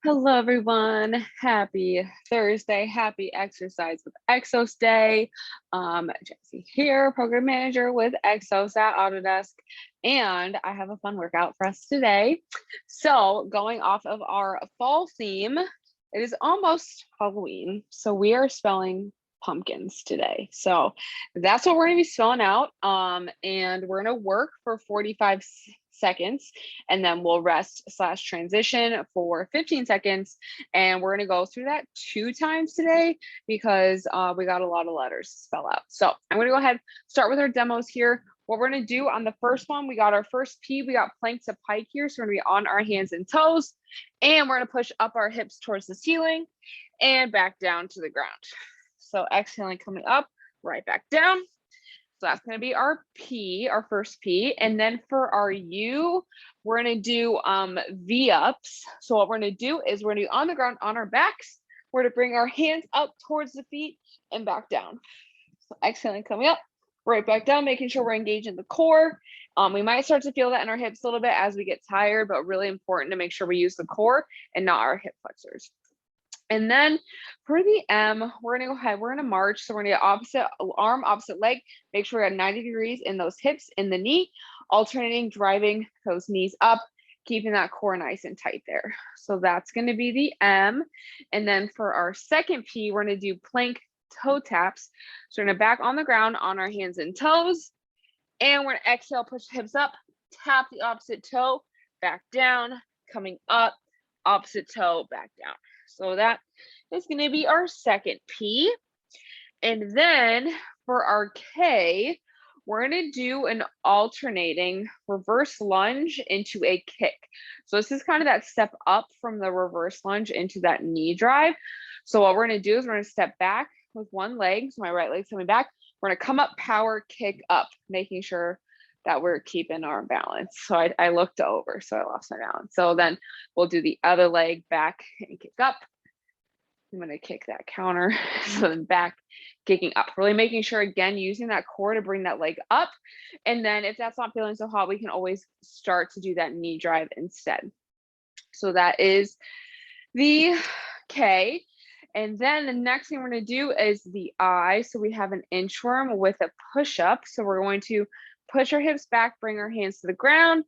Hello, everyone. Happy Thursday. Happy Exercise with Exos Day. Jessie here, Program Manager with Exos at Autodesk. And I have a fun workout for us today. So going off of our fall theme, it is almost Halloween. So we are spelling pumpkins today. So that's what we're going to be spelling out. And we're going to work for 45 seconds, and then we'll rest / transition for 15 seconds. And we're going to go through that 2 times today because we got a lot of letters to spell out. So I'm going to go ahead, start with our demos here. What we're going to do on the first one, we got our first P, we got plank to pike here. So we're going to be on our hands and toes, and we're going to push up our hips towards the ceiling and back down to the ground. So exhaling, coming up, right back down. So that's going to be our P, our first P. And then for our U, we're going to do V-ups. So what we're going to do is we're going to be on the ground on our backs. We're going to bring our hands up towards the feet and back down. So exhaling, coming up, right back down, making sure we're engaging the core. We might start to feel that in our hips a little bit as we get tired, but really important to make sure we use the core and not our hip flexors. And then for the M, we're going to go ahead, we're going to march. So we're going to get opposite arm, opposite leg, make sure we're at 90 degrees in those hips, in the knee, alternating, driving those knees up, keeping that core nice and tight there. So that's going to be the M. And then for our second P, we're going to do plank toe taps. So we're going to back on the ground on our hands and toes. And we're going to exhale, push the hips up, tap the opposite toe, back down, coming up, opposite toe, back down. So that is going to be our second P. And then for our K, we're going to do an alternating reverse lunge into a kick. So this is kind of that step up from the reverse lunge into that knee drive. So what we're going to do is we're going to step back with one leg. So my right leg's coming back. We're going to come up, power, kick up, making sure that we're keeping our balance. So I looked over, so I lost my balance. So then we'll do the other leg back and kick up. I'm going to kick that counter. So then back, kicking up, really making sure, again, using that core to bring that leg up. And then if that's not feeling so hot, we can always start to do that knee drive instead. So that is the K. And then the next thing we're going to do is the I. So we have an inchworm with a push-up. So we're going to push our hips back, bring our hands to the ground.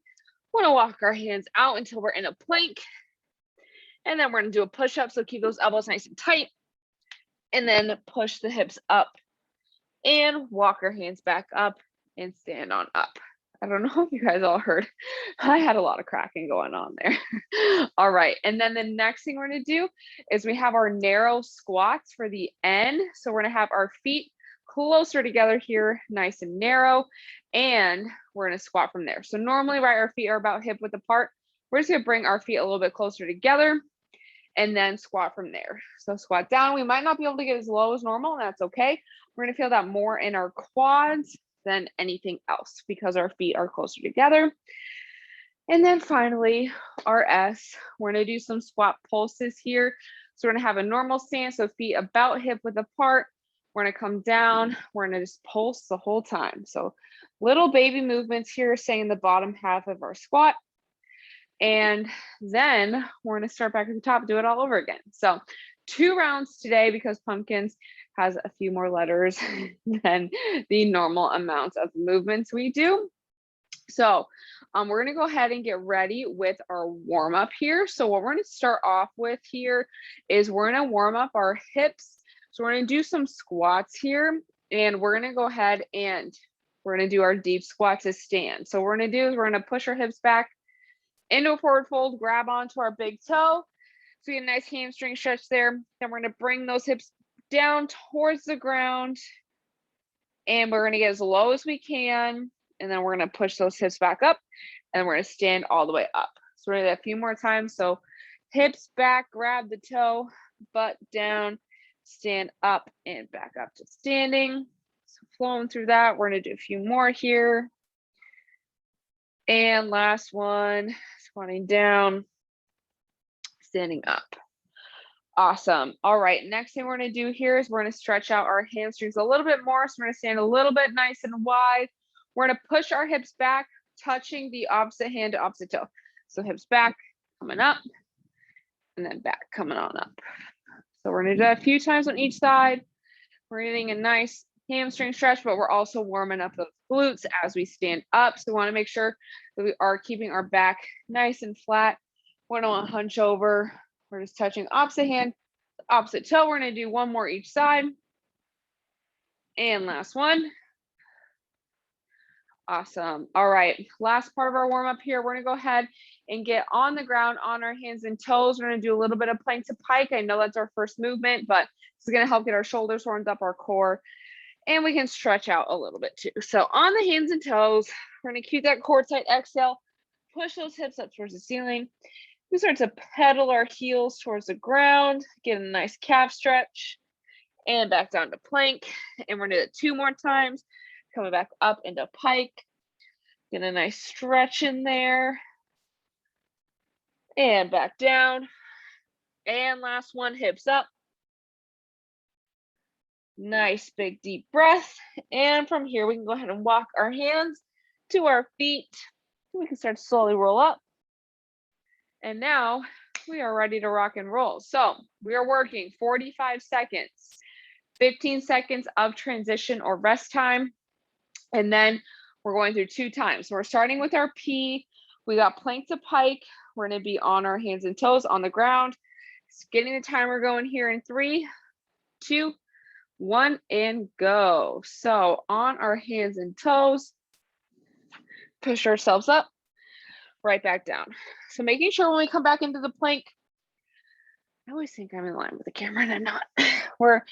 We're going to walk our hands out until we're in a plank. And then we're going to do a push-up. So keep those elbows nice and tight. And then push the hips up and walk our hands back up and stand on up. I don't know if you guys all heard. I had a lot of cracking going on there. All right. And then the next thing we're going to do is we have our narrow squats for the N. So we're going to have our feet closer together here, nice and narrow. And we're going to squat from there. So normally, right, our feet are about hip width apart. We're just going to bring our feet a little bit closer together and then squat from there. So squat down. We might not be able to get as low as normal, and that's okay. We're going to feel that more in our quads than anything else because our feet are closer together. And then finally, our S, we're going to do some squat pulses here. So we're going to have a normal stance, so feet about hip width apart. We're going to come down. We're going to just pulse the whole time. So little baby movements here, staying in the bottom half of our squat. And then we're going to start back at the top, do it all over again. So 2 rounds today because pumpkins has a few more letters than the normal amounts of movements we do. So we're going to go ahead and get ready with our warm up here. So what we're going to start off with here is we're going to warm up our hips. So we're going to do some squats here, and we're going to go ahead and we're going to do our deep squat to stand. So what we're going to do is we're going to push our hips back into a forward fold, grab onto our big toe. So we get a nice hamstring stretch there. Then we're going to bring those hips down towards the ground. And we're going to get as low as we can. And then we're going to push those hips back up. And we're going to stand all the way up. So we're going to do that a few more times. So hips back, grab the toe, butt down, stand up and back up to standing. So flowing through that, we're going to do a few more here. And last one, squatting down, standing up. Awesome. All right, next thing we're going to do here is we're going to stretch out our hamstrings a little bit more. So we're going to stand a little bit nice and wide. We're going to push our hips back, touching the opposite hand to opposite toe. So hips back, coming up, and then back, coming on up. So we're gonna do that a few times on each side. We're getting a nice hamstring stretch, but we're also warming up those glutes as we stand up. So we want to make sure that we are keeping our back nice and flat. We don't want to hunch over. We're just touching opposite hand, opposite toe. We're going to do one more each side. And last one. Awesome. All right. Last part of our warm up here. We're going to go ahead and get on the ground on our hands and toes. We're going to do a little bit of plank to pike. I know that's our first movement, but this is going to help get our shoulders warmed up, our core, and we can stretch out a little bit too. So on the hands and toes, we're going to keep that core tight. Exhale, push those hips up towards the ceiling. We start to pedal our heels towards the ground, get a nice calf stretch, and back down to plank. And we're going to do it 2 more times. Coming back up into pike. Get a nice stretch in there. And back down. And last one, hips up. Nice big deep breath. And from here, we can go ahead and walk our hands to our feet. We can start to slowly roll up. And now we are ready to rock and roll. So we are working 45 seconds, 15 seconds of transition or rest time. And then we're going through 2 times. So we're starting with our P. We got plank to pike. We're going to be on our hands and toes on the ground. Just getting the timer going here in 3, 2, 1, and go. So on our hands and toes, push ourselves up, right back down. So making sure when we come back into the plank, I always think I'm in line with the camera and I'm not. We're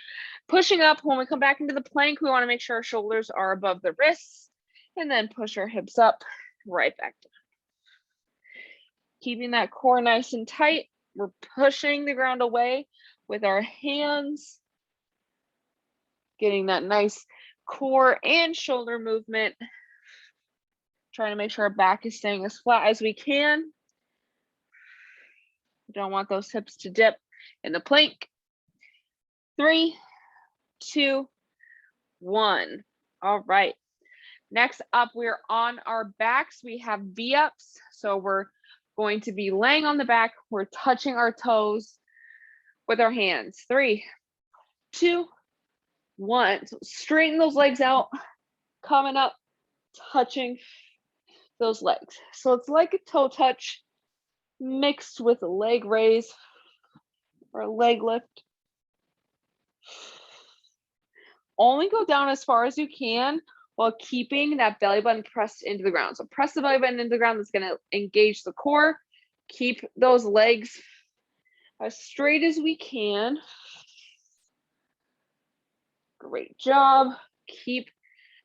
pushing up. When we come back into the plank, we want to make sure our shoulders are above the wrists and then push our hips up, right back down. Keeping that core nice and tight. We're pushing the ground away with our hands, getting that nice core and shoulder movement. Trying to make sure our back is staying as flat as we can. We don't want those hips to dip in the plank. 3, 2, 1. All right. Next up, we're on our backs. We have V-ups. So we're going to be laying on the back. We're touching our toes with our hands. 3, 2, 1. So straighten those legs out, coming up, touching those legs. So it's like a toe touch mixed with a leg raise or a leg lift. Only go down as far as you can while keeping that belly button pressed into the ground. So press the belly button into the ground. That's going to engage the core. Keep those legs as straight as we can. Great job. Keep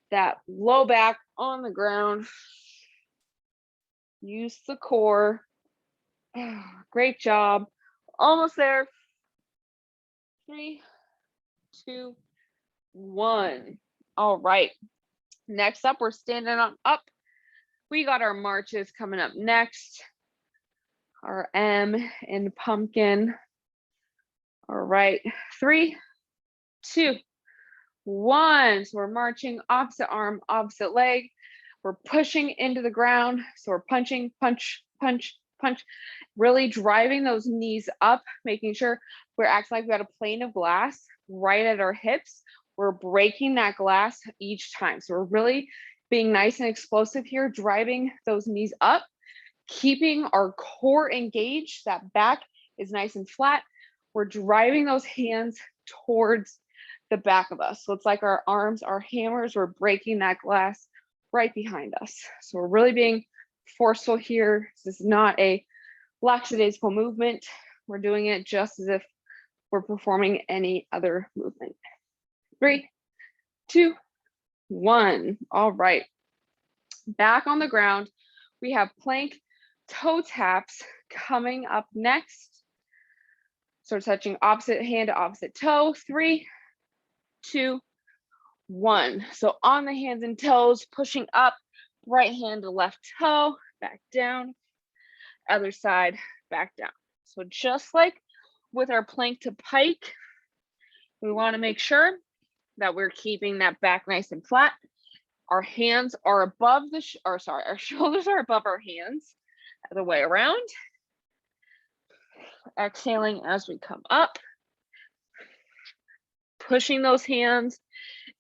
that low back on the ground. Use the core. Great job. Almost there. 3, 2, 1. All right. Next up, we're standing on up. We got our marches coming up next. Our M in pumpkin. All right. 3, 2, 1. So we're marching opposite arm, opposite leg. We're pushing into the ground. So we're punching, punch, punch, punch, really driving those knees up, making sure we're acting like we got a plane of glass right at our hips. We're breaking that glass each time. So we're really being nice and explosive here, driving those knees up, keeping our core engaged. That back is nice and flat. We're driving those hands towards the back of us. So it's like our arms are hammers. We're breaking that glass right behind us. So we're really being forceful here. This is not a lackadaisical movement. We're doing it just as if we're performing any other movement. 3, 2, 1. All right. Back on the ground. We have plank toe taps coming up next. So we're touching opposite hand to opposite toe. 3, 2, 1. So on the hands and toes, pushing up, right hand to left toe, back down, other side, back down. So just like with our plank to pike, we want to make sure that we're keeping that back nice and flat. Our hands are above the, our shoulders are above our hands, other way around. Exhaling as we come up. Pushing those hands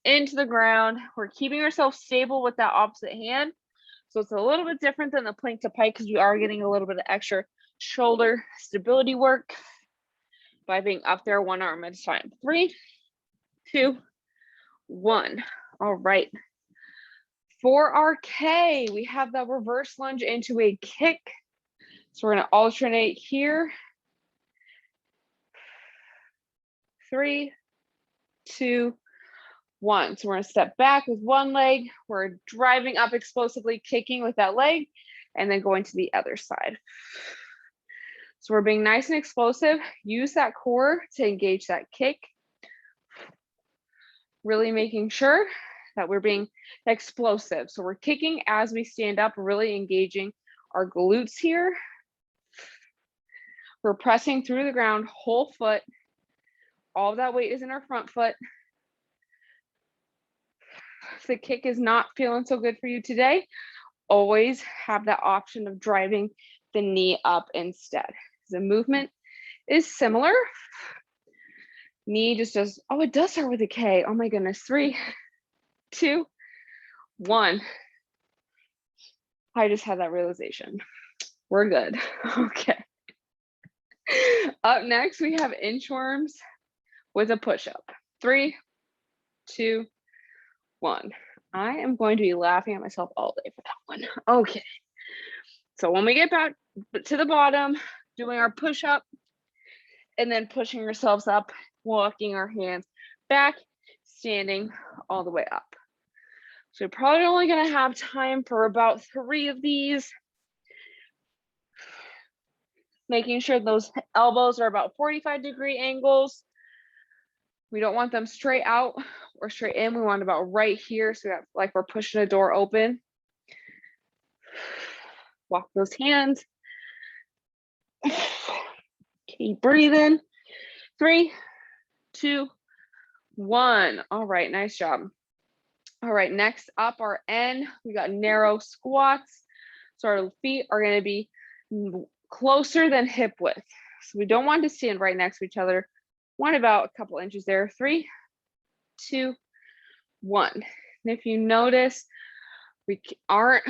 into the ground. We're keeping ourselves stable with that opposite hand. So it's a little bit different than the plank to pike because we are getting a little bit of extra shoulder stability work by being up there one arm at a time. 3, 2, 1. All right. For our K, we have the reverse lunge into a kick. So we're going to alternate here. 3, 2, 1. So we're going to step back with one leg. We're driving up explosively, kicking with that leg, and then going to the other side. So we're being nice and explosive. Use that core to engage that kick. Really making sure that we're being explosive. So we're kicking as we stand up, really engaging our glutes here. We're pressing through the ground, whole foot. All of that weight is in our front foot. If the kick is not feeling so good for you today, always have that option of driving the knee up instead. The movement is similar. Knee just does, oh, it does start with a K. Oh my goodness. 3, 2, 1. I just had that realization. We're good. Okay. Up next, we have inchworms with a push-up. 3, 2, 1. I am going to be laughing at myself all day for that one. Okay. So when we get back to the bottom, doing our push-up, and then pushing ourselves up, walking our hands back, standing all the way up. So we're probably only going to have time for about 3 of these. Making sure those elbows are about 45-degree angles. We don't want them straight out or straight in. We want about right here, so that like we're pushing a door open. Walk those hands. Keep breathing. 3, 2, 1. All right, nice job. All right, next up, our N, we got narrow squats. So our feet are going to be closer than hip width. So we don't want to stand right next to each other. Want about a couple inches there. 3, 2, 1. And if you notice, we aren't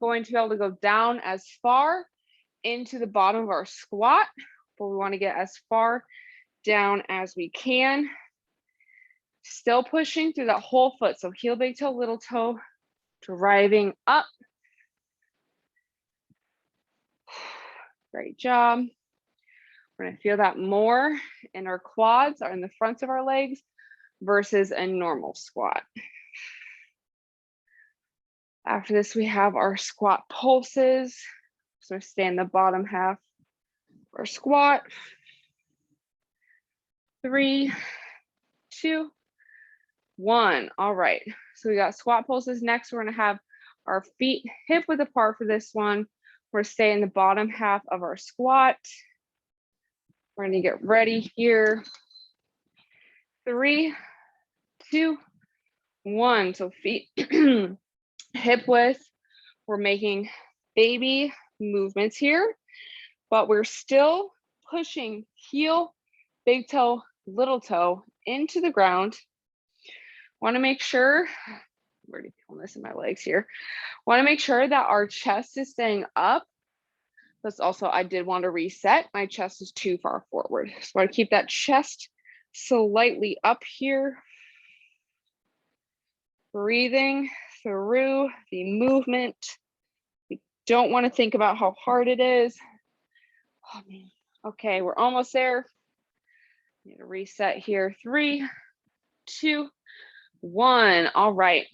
going to be able to go down as far into the bottom of our squat, but we want to get as far down as we can. Still pushing through that whole foot. So heel, big toe, little toe, driving up. Great job. We're going to feel that more in our quads or in the fronts of our legs versus a normal squat. After this, we have our squat pulses. So stay in the bottom half of our squat. 3, 2, 1. All right. So we got squat pulses. Next, we're going to have our feet hip width apart for this one. We're staying in the bottom half of our squat. We're going to get ready here. 3, 2, 1. So feet hip width. We're making baby movements here, but we're still pushing heel, big toe, little toe into the ground. Want to make sure, I'm already feeling this in my legs here. Want to make sure that our chest is staying up. That's also, I did want to reset. My chest is too far forward. So I want to keep that chest slightly up here. Breathing through the movement. We don't want to think about how hard it is. Oh man. Okay, we're almost there. Need to reset here. 3, 2, 1. All right.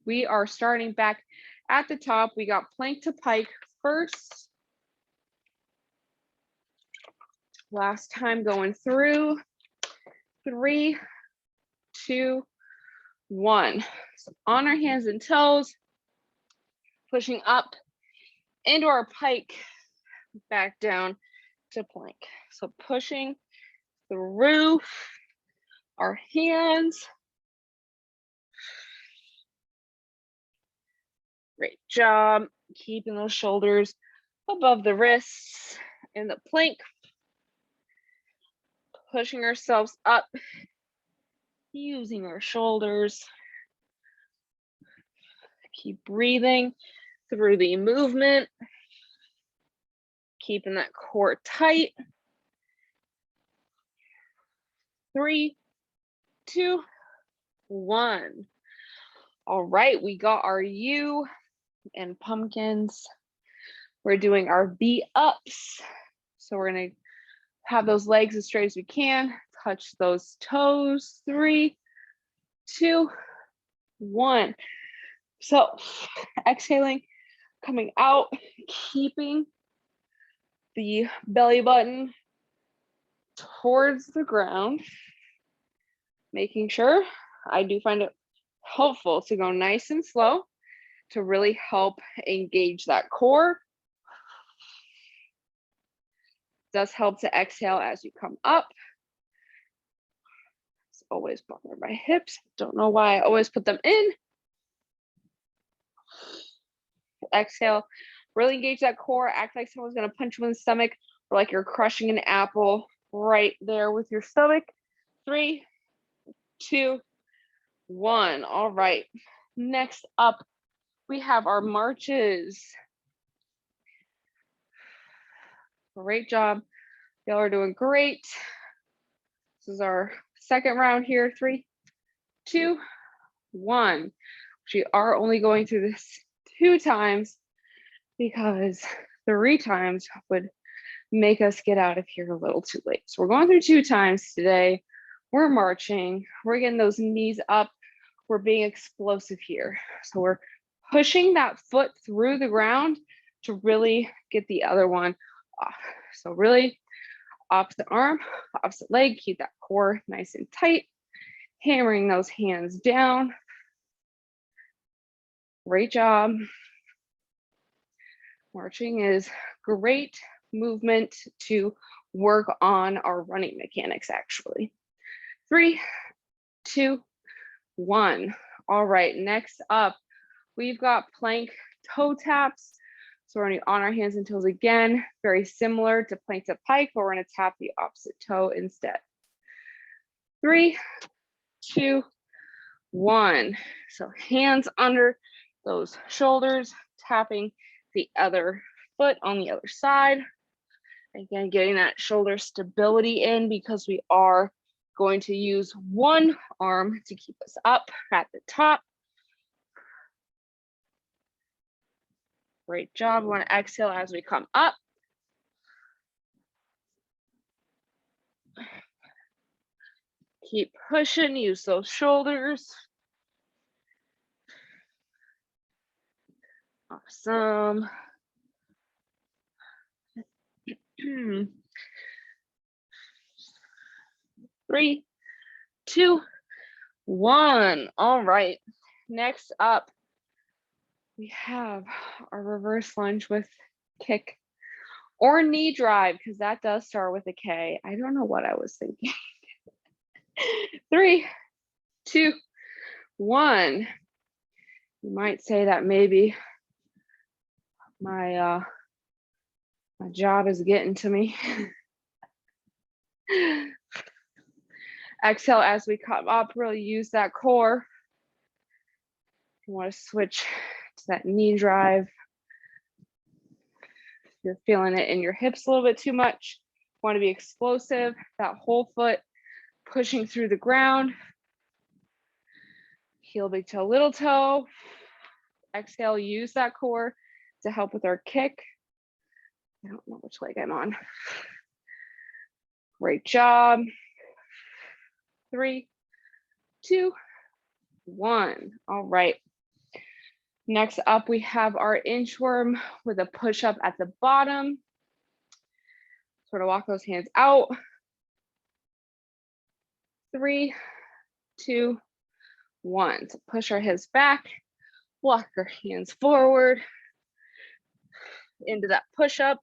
We are starting back at the top. We got plank to pike first. Last time going through. 3, 2, 1. So on our hands and toes, pushing up into our pike, back down to plank. So pushing through our hands. Great job. Keeping those shoulders above the wrists in the plank. pushing ourselves up, using our shoulders. Keep breathing through the movement, keeping that core tight. 3, 2, 1. All right, we got our U and pumpkins. We're doing our V ups. So we're gonna have those legs as straight as we can. Touch those toes. 3, 2, 1. So exhaling, coming out, keeping the belly button towards the ground, making sure I do find it helpful to go nice and slow to really help engage that core. It does help to exhale as you come up. It's always bother my hips. Don't know why I always put them in. Exhale, really engage that core. Act like someone's gonna punch you in the stomach or like you're crushing an apple right there with your stomach. 3, 2, 1. All right. Next up, we have our marches. Great job. Y'all are doing great. This is our second round here. 3, 2, 1. We are only going through this 2 times because 3 times would make us get out of here a little too late. So we're going through 2 times today. We're marching. We're getting those knees up. We're being explosive here. So we're pushing that foot through the ground to really get the other one off. So really opposite arm, opposite leg, keep that core nice and tight, hammering those hands down. Great job. Marching is great movement to work on our running mechanics actually. 3, 2, 1. All right, next up, we've got plank toe taps. So we're gonna on our hands and toes again, very similar to plank to pike, but we're gonna tap the opposite toe instead. 3, 2, 1. So hands under those shoulders, tapping the other foot on the other side. Again, getting that shoulder stability in because we are going to use one arm to keep us up at the top. Great job. We want to exhale as we come up. Keep pushing, use those shoulders. Awesome. 3, 2, 1. All right. Next up, we have our reverse lunge with kick or knee drive, because that does start with a K. I don't know what I was thinking. 3, 2, 1. You might say that maybe my job is getting to me. Exhale as we come up, really use that core. You want to switch to that knee drive. If you're feeling it in your hips a little bit too much, want to be explosive, that whole foot pushing through the ground. Heel, big toe, little toe. Exhale, use that core to help with our kick. I don't know which leg I'm on. Great job. 3, 2, 1. All right. Next up, we have our inchworm with a push up at the bottom. Sort of walk those hands out. 3, 2, 1. So push our hips back, walk our hands forward into that push up.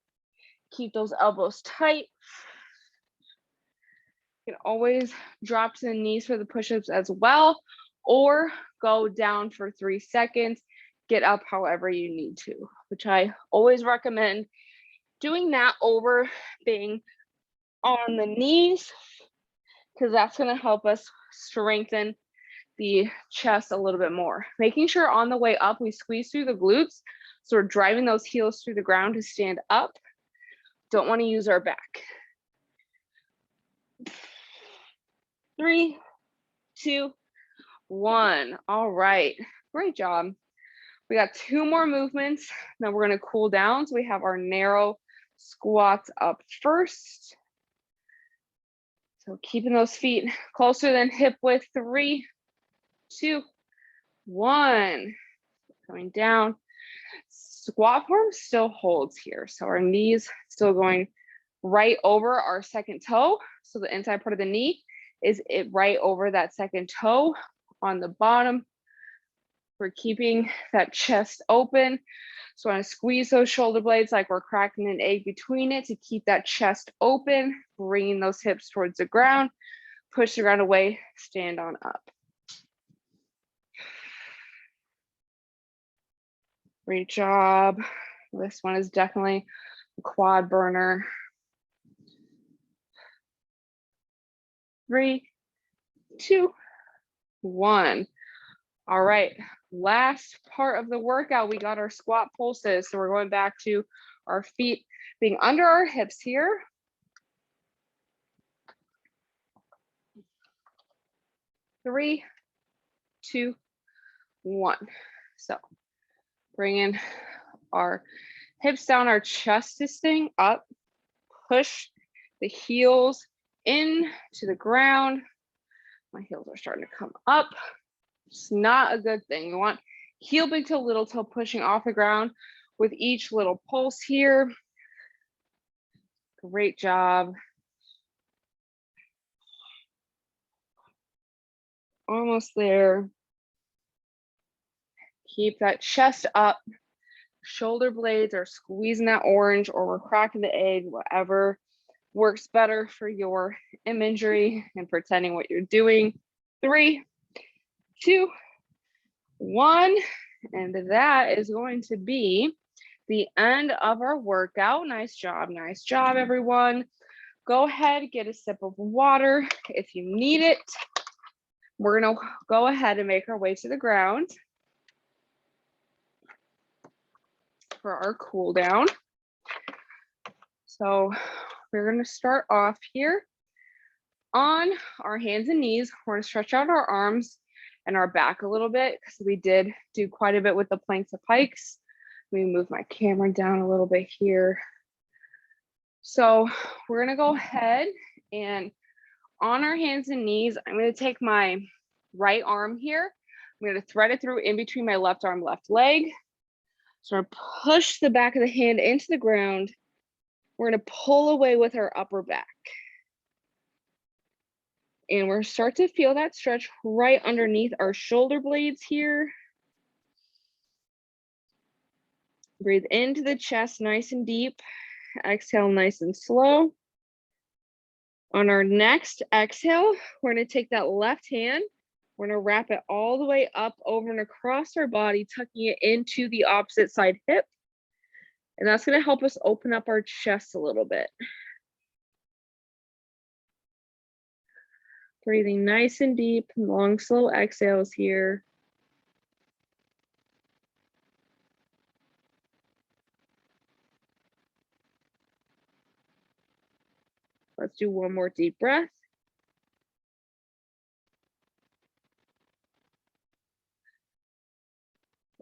Keep those elbows tight. You can always drop to the knees for the push-ups as well, or go down for 3 seconds, get up however you need to, which I always recommend doing that over being on the knees because that's going to help us strengthen the chest a little bit more. Making sure on the way up, we squeeze through the glutes. So we're driving those heels through the ground to stand up. Don't want to use our back. 3, 2, 1. All right, great job. We got 2 more movements. Then we're going to cool down. So we have our narrow squats up first. So keeping those feet closer than hip width. 3, 2, 1. Going down. Squat form still holds here. So our knees still going right over our second toe. So the inside part of the knee is it right over that second toe on the bottom. We're keeping that chest open. So I want to squeeze those shoulder blades like we're cracking an egg between it to keep that chest open, bringing those hips towards the ground, push the ground away, stand on up. Great job. This one is definitely a quad burner. 3, 2, 1. All right, last part of the workout, we got our squat pulses. So we're going back to our feet being under our hips here. 3, 2, 1. So bringing our hips down, our chest is staying up. Push the heels in to the ground. My heels are starting to come up. It's not a good thing. You want heel, big toe, little toe pushing off the ground with each little pulse here. Great job. Almost there. Keep that chest up. Shoulder blades are squeezing that orange, or we're cracking the egg, whatever works better for your imagery and pretending what you're doing. 3, 2, 1. And that is going to be the end of our workout. Nice job, everyone. Go ahead, get a sip of water if you need it. We're gonna go ahead and make our way to the ground for our cool down. So we're gonna start off here on our hands and knees. We're gonna stretch out our arms and our back a little bit because we did do quite a bit with the planks of pikes. Let me move my camera down a little bit here. So we're gonna go ahead and on our hands and knees, I'm gonna take my right arm here. I'm gonna thread it through in between my left arm, left leg. So I'm gonna push the back of the hand into the ground. We're gonna pull away with our upper back. And we're gonna start to feel that stretch right underneath our shoulder blades here. Breathe into the chest nice and deep. Exhale nice and slow. On our next exhale, we're gonna take that left hand. We're gonna wrap it all the way up, over and across our body, tucking it into the opposite side hip. And that's gonna help us open up our chest a little bit. Breathing nice and deep, long, slow exhales here. Let's do one more deep breath.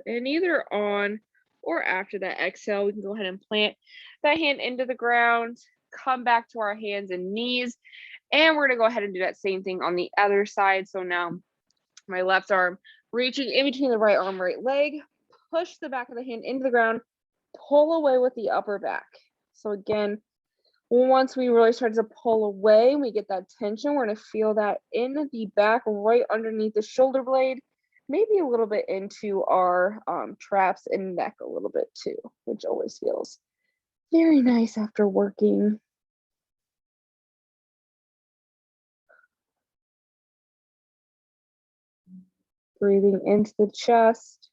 And either on or after that exhale, we can go ahead and plant that hand into the ground, come back to our hands and knees, and we're gonna go ahead and do that same thing on the other side. So now my left arm reaching in between the right arm, right leg, push the back of the hand into the ground, pull away with the upper back. So again, once we really start to pull away, we get that tension, we're gonna feel that in the back, right underneath the shoulder blade, maybe a little bit into our traps and neck a little bit too, which always feels very nice after working. Breathing into the chest.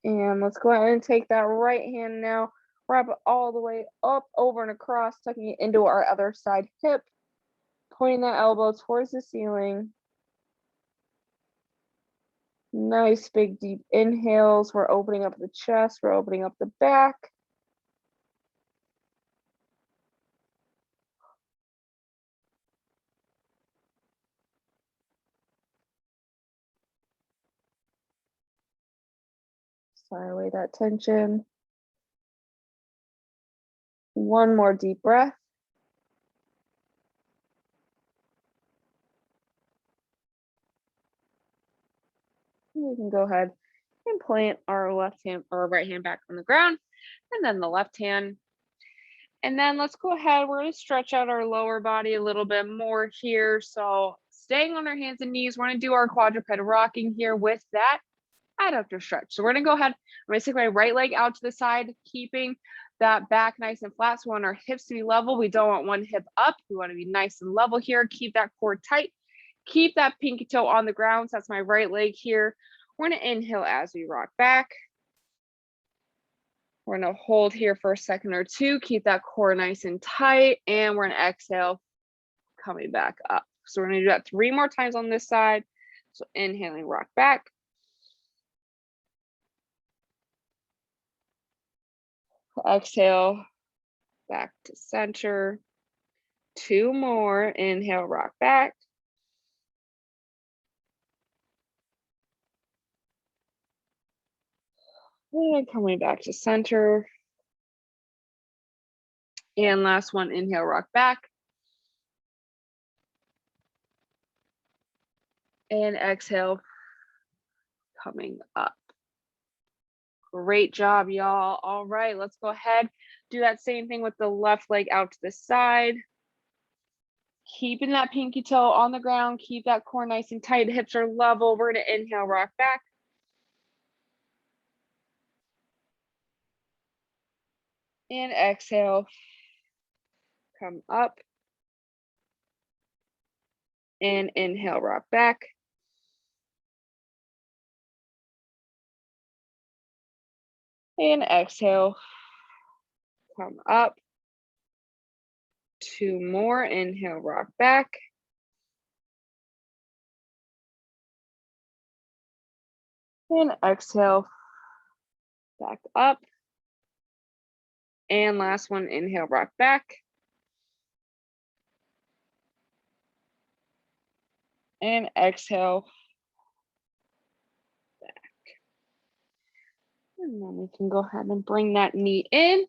And let's go ahead and take that right hand now. Prep it all the way up, over and across, tucking it into our other side hip, pointing that elbow towards the ceiling. Nice big deep inhales. We're opening up the chest, we're opening up the back. Sigh away that tension. One more deep breath. We can go ahead and plant our left hand or right hand back on the ground, and then the left hand. And then let's go ahead, we're gonna stretch out our lower body a little bit more here. So staying on our hands and knees, we're gonna do our quadruped rocking here with that adductor stretch. So we're gonna go ahead, I'm gonna take my right leg out to the side, keeping that back nice and flat. So we want our hips to be level. We don't want one hip up. We wanna be nice and level here. Keep that core tight. Keep that pinky toe on the ground. So that's my right leg here. We're gonna inhale as we rock back. We're gonna hold here for a second or two. Keep that core nice and tight. And we're gonna exhale, coming back up. So we're gonna do that 3 more times on this side. So inhaling, rock back. Exhale, back to center. 2 more. Inhale, rock back. And coming back to center. And last one, inhale, rock back. And exhale, coming up. Great job, y'all. All right, let's go ahead. Do that same thing with the left leg out to the side. Keeping that pinky toe on the ground. Keep that core nice and tight. Hips are level. We're gonna inhale, rock back. And exhale, come up. And inhale, rock back. And exhale, come up. 2 more. Inhale, rock back. And exhale, back up. And last one, inhale, rock back. And exhale, back. And then we can go ahead and bring that knee in.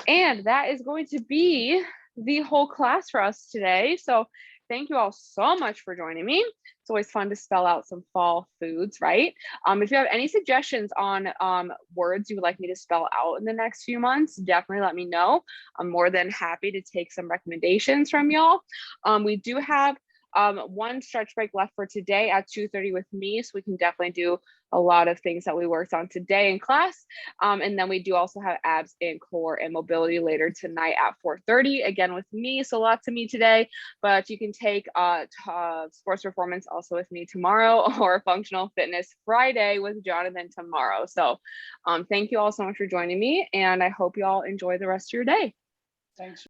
And that is going to be the whole class for us today. So thank you all so much for joining me. It's always fun to spell out some fall foods, right? If you have any suggestions on words you would like me to spell out in the next few months, definitely let me know. I'm more than happy to take some recommendations from y'all. We do have one stretch break left for today at 2:30 with me, so we can definitely do a lot of things that we worked on today in class. And then we do also have abs and core and mobility later tonight at 4:30, again with me. So lots of me today, but you can take sports performance also with me tomorrow, or functional fitness Friday with Jonathan tomorrow. So thank you all so much for joining me, and I hope you all enjoy the rest of your day. Thanks.